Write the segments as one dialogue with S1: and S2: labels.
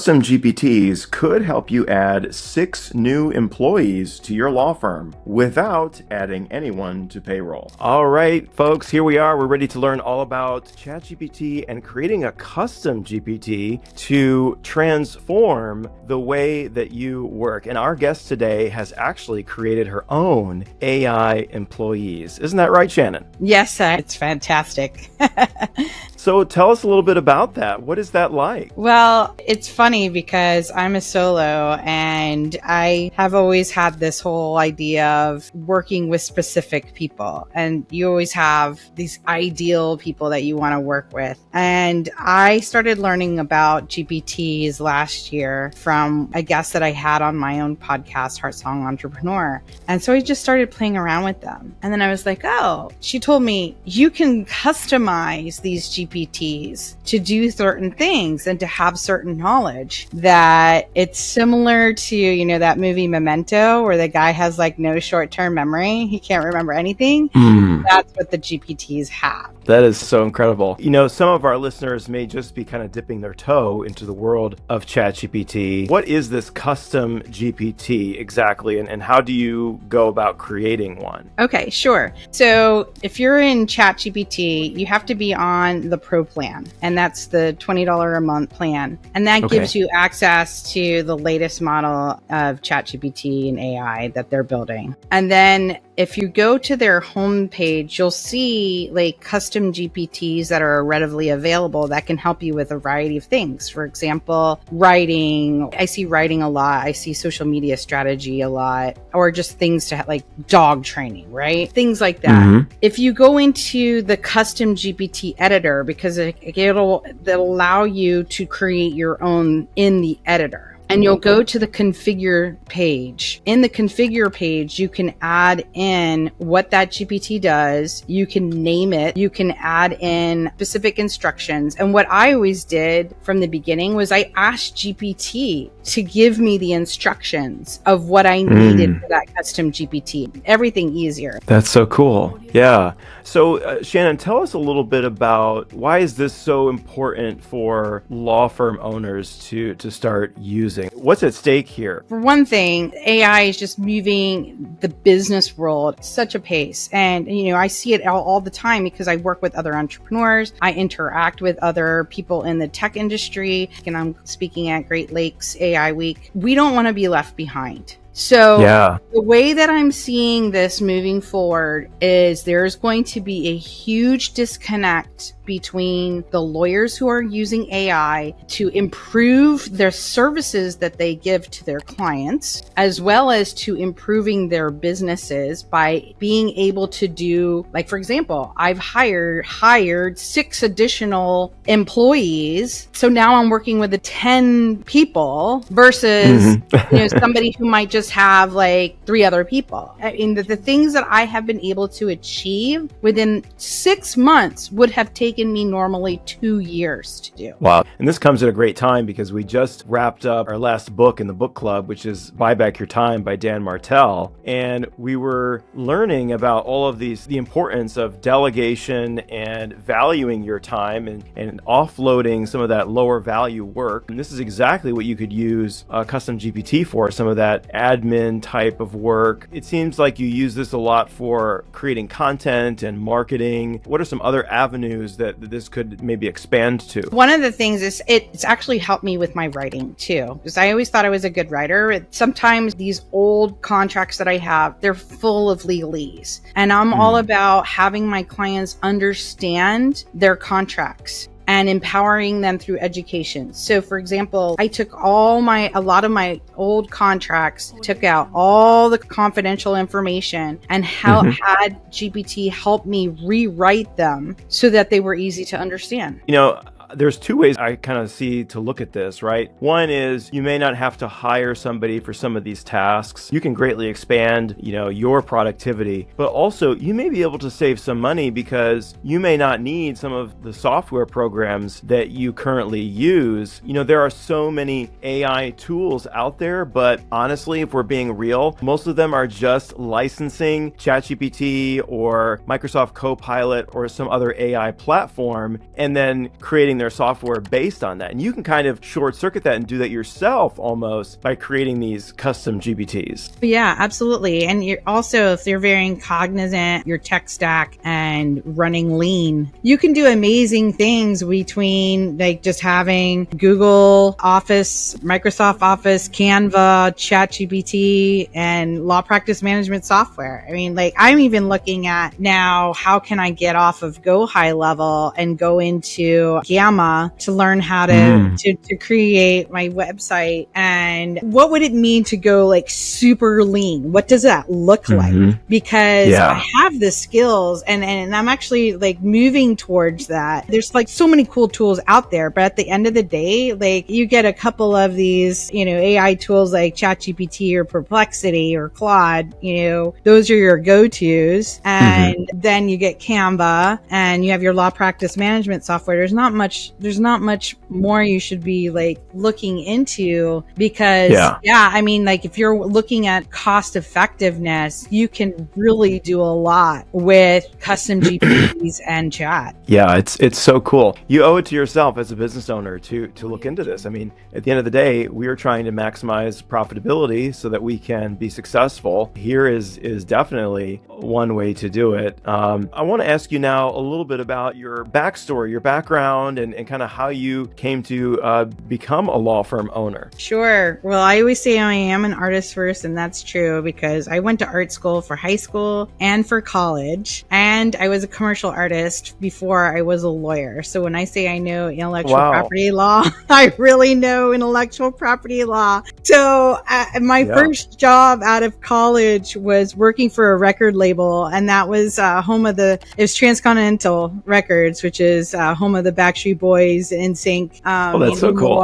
S1: Custom GPTs could help you add 6 new employees to your law firm without adding anyone to payroll. All right, folks, here we are. We're ready to learn all about ChatGPT and creating a custom GPT to transform the way that you work. And our guest today has actually created her own AI employees. Isn't that right, Shannon?
S2: Yes, it's fantastic.
S1: So tell us a little bit about that. What is that like?
S2: Well, it's funny because I'm a solo and I have always had this whole idea of working with specific people. And you always have these ideal people that you want to work with. And I started learning about GPTs last year from a guest that I had on my own podcast, Heart Song Entrepreneur. And so I just started playing around with them. And then I was like, oh, she told me you can customize these GPTs to do certain things and to have certain knowledge, that it's similar to, that movie Memento where the guy has like no short-term memory. He can't remember anything. That's what the GPTs have.
S1: That is so incredible. Some of our listeners may just be kind of dipping their toe into the world of ChatGPT. What is this custom GPT exactly, and how do you go about creating one?
S2: Okay, sure. So if you're in ChatGPT, you have to be on the Pro plan, and that's the $20 a month plan. And that gives you access to the latest model of ChatGPT and AI that they're building. And then if you go to their homepage, you'll see like custom GPTs that are readily available that can help you with a variety of things. For example, writing. I see writing a lot. I see social media strategy a lot, or just things to like dog training, right? Things like that. If you go into the custom GPT editor, because it'll allow you to create your own in the editor. And you'll go to the configure page. In the configure page, you can add in what that GPT does. You can name it. You can add in specific instructions. And what I always did from the beginning was I asked GPT to give me the instructions of what I needed for that custom GPT. Everything easier.
S1: That's so cool. Yeah. So Shannon, tell us a little bit about why is this so important for law firm owners to start using? What's at stake here?
S2: For one thing, AI is just moving the business world at such a pace. And, I see it all the time because I work with other entrepreneurs. I interact with other people in the tech industry, and I'm speaking at Great Lakes AI Week. We don't want to be left behind. So the way that I'm seeing this moving forward is there's going to be a huge disconnect between the lawyers who are using AI to improve their services that they give to their clients, as well as to improving their businesses by being able to do, like, for example, I've hired 6 additional employees. So now I'm working with 10 people versus, somebody who might just have like 3 other people. I mean, the things that I have been able to achieve within 6 months would have taken me normally 2 years to do.
S1: Wow. And this comes at a great time because we just wrapped up our last book in the book club, which is Buy Back Your Time by Dan Martell. And we were learning about all of these, the importance of delegation and valuing your time and offloading some of that lower value work. And this is exactly what you could use a custom GPT for, some of that admin type of work. It seems like you use this a lot for creating content and marketing. What are some other avenues that this could maybe expand to?
S2: One of the things is it's actually helped me with my writing too, because I always thought I was a good writer. Sometimes these old contracts that I have, they're full of legalese, and I'm all about having my clients understand their contracts and empowering them through education. So for example, I took a lot of my old contracts, took out all the confidential information and had GPT help me rewrite them so that they were easy to understand.
S1: There's 2 ways I kind of see to look at this, right? One is you may not have to hire somebody for some of these tasks. You can greatly expand, your productivity, but also you may be able to save some money because you may not need some of the software programs that you currently use. There are so many AI tools out there, but honestly, if we're being real, most of them are just licensing ChatGPT or Microsoft Copilot or some other AI platform and then creating their software based on that. And you can kind of short circuit that and do that yourself almost by creating these custom GPTs.
S2: Yeah, absolutely. And you're also, if you're very cognizant, your tech stack and running lean, you can do amazing things between like just having Google Office, Microsoft Office, Canva, ChatGPT, and law practice management software. I mean, like I'm even looking at now, how can I get off of Go High Level and go into Gamma to learn how to create my website? And what would it mean to go like super lean? What does that look like? Because I have the skills and I'm actually like moving towards that. There's like so many cool tools out there, but at the end of the day, like you get a couple of these, AI tools like ChatGPT or Perplexity or Claude, those are your go-tos. And then you get Canva and you have your law practice management software. There's not much more you should be like looking into because I mean, like if you're looking at cost effectiveness, you can really do a lot with custom GPTs and chat.
S1: Yeah, it's so cool. You owe it to yourself as a business owner to look into this. I mean, at the end of the day, we are trying to maximize profitability so that we can be successful. Here is definitely one way to do it. I want to ask you now a little bit about your backstory, your background, and kind of how you came to become a law firm owner.
S2: Sure. Well, I always say I am an artist first, and that's true because I went to art school for high school and for college, and I was a commercial artist before I was a lawyer. So when I say I know intellectual property law, I really know intellectual property law. So my first job out of college was working for a record label, and that was it was Transcontinental Records, which is home of the Backstreet Boys, NSYNC.
S1: That's so cool.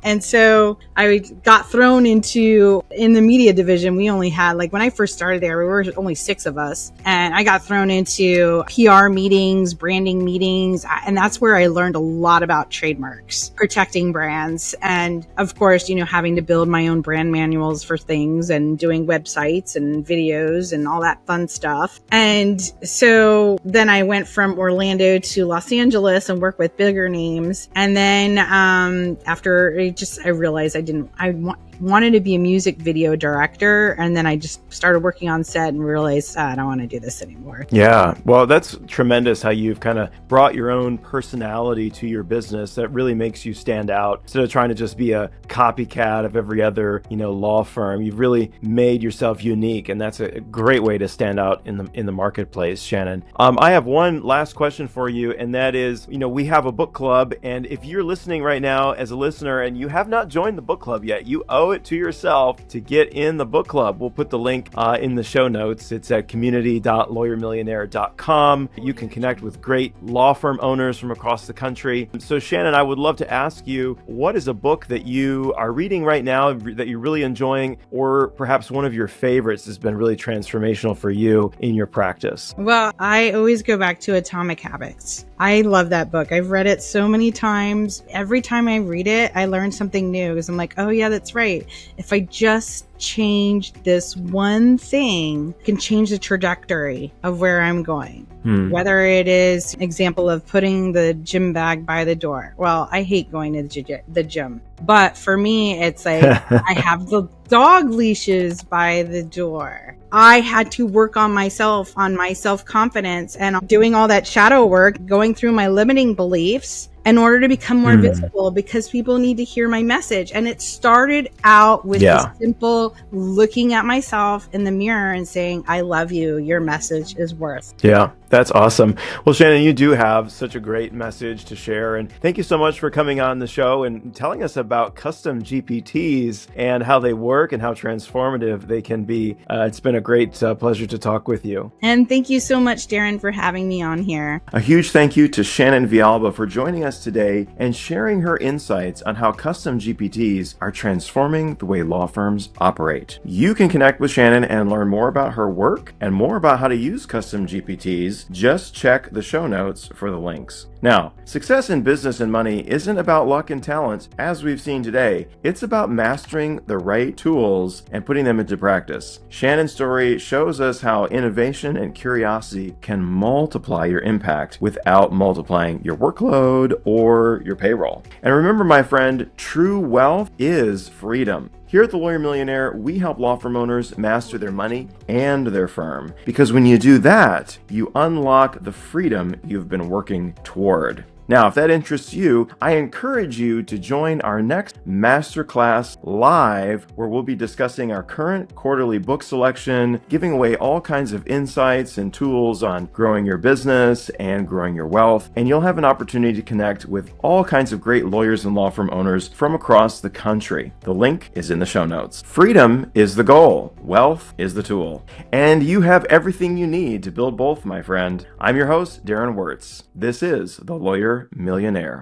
S2: And so I got thrown in the media division. We only had, like when I first started there, we were only 6 of us, and I got thrown into PR meetings, branding meetings, and that's where I learned a lot about trademarks, protecting brands, and of course, having to build my own brand manuals for things and doing websites and videos and all that fun stuff. And so then I went from Orlando to Los Angeles and worked with bigger names. And then after I realized I wanted to be a music video director, and then I just started working on set and realized I don't want to do this anymore.
S1: Yeah, well, that's tremendous how you've kind of brought your own personality to your business that really makes you stand out. Instead of trying to just be a copycat of every other, law firm, you've really made yourself unique, and that's a great way to stand out in the marketplace, Shannon. I have one last question for you, and that is, we have a book club, and if you're listening right now as a listener and you have not joined the book club yet, you owe it to yourself to get in the book club. We'll put the link in the show notes. It's at community.lawyermillionaire.com. You can connect with great law firm owners from across the country. So Shannon, I would love to ask you, what is a book that you are reading right now that you're really enjoying, or perhaps one of your favorites has been really transformational for you in your practice?
S2: Well, I always go back to Atomic Habits. I love that book. I've read it so many times. Every time I read it, I learn something new because I'm like, oh yeah, that's right. If I just change this one thing, it can change the trajectory of where I'm going. Whether it is an example of putting the gym bag by the door. Well, I hate going to the gym, but for me, it's like I have the dog leashes by the door. I had to work on myself, on my self-confidence, and doing all that shadow work, going through my limiting beliefs in order to become more visible, because people need to hear my message. And it started out with the simple looking at myself in the mirror and saying, I love you. Your message is worth.
S1: Yeah, that's awesome. Well, Shannon, you do have such a great message to share. And thank you so much for coming on the show and telling us about custom GPTs and how they work and how transformative they can be. It's been a great pleasure to talk with you.
S2: And thank you so much, Darren, for having me on here.
S1: A huge thank you to Shannon Viala for joining us today and sharing her insights on how custom GPTs are transforming the way law firms operate. You can connect with Shannon and learn more about her work and more about how to use custom GPTs. Just check the show notes for the links. Now, success in business and money isn't about luck and talent, as we've seen today. It's about mastering the right tools and putting them into practice. Shannon's story shows us how innovation and curiosity can multiply your impact without multiplying your workload or your payroll. And remember, my friend, true wealth is freedom. Here at The Lawyer Millionaire, we help law firm owners master their money and their firm. Because when you do that, you unlock the freedom you've been working toward. Now, if that interests you, I encourage you to join our next masterclass live, where we'll be discussing our current quarterly book selection, giving away all kinds of insights and tools on growing your business and growing your wealth. And you'll have an opportunity to connect with all kinds of great lawyers and law firm owners from across the country. The link is in the show notes. Freedom is the goal. Wealth is the tool. And you have everything you need to build both, my friend. I'm your host, Darren Wirtz. This is The Lawyer Millionaire.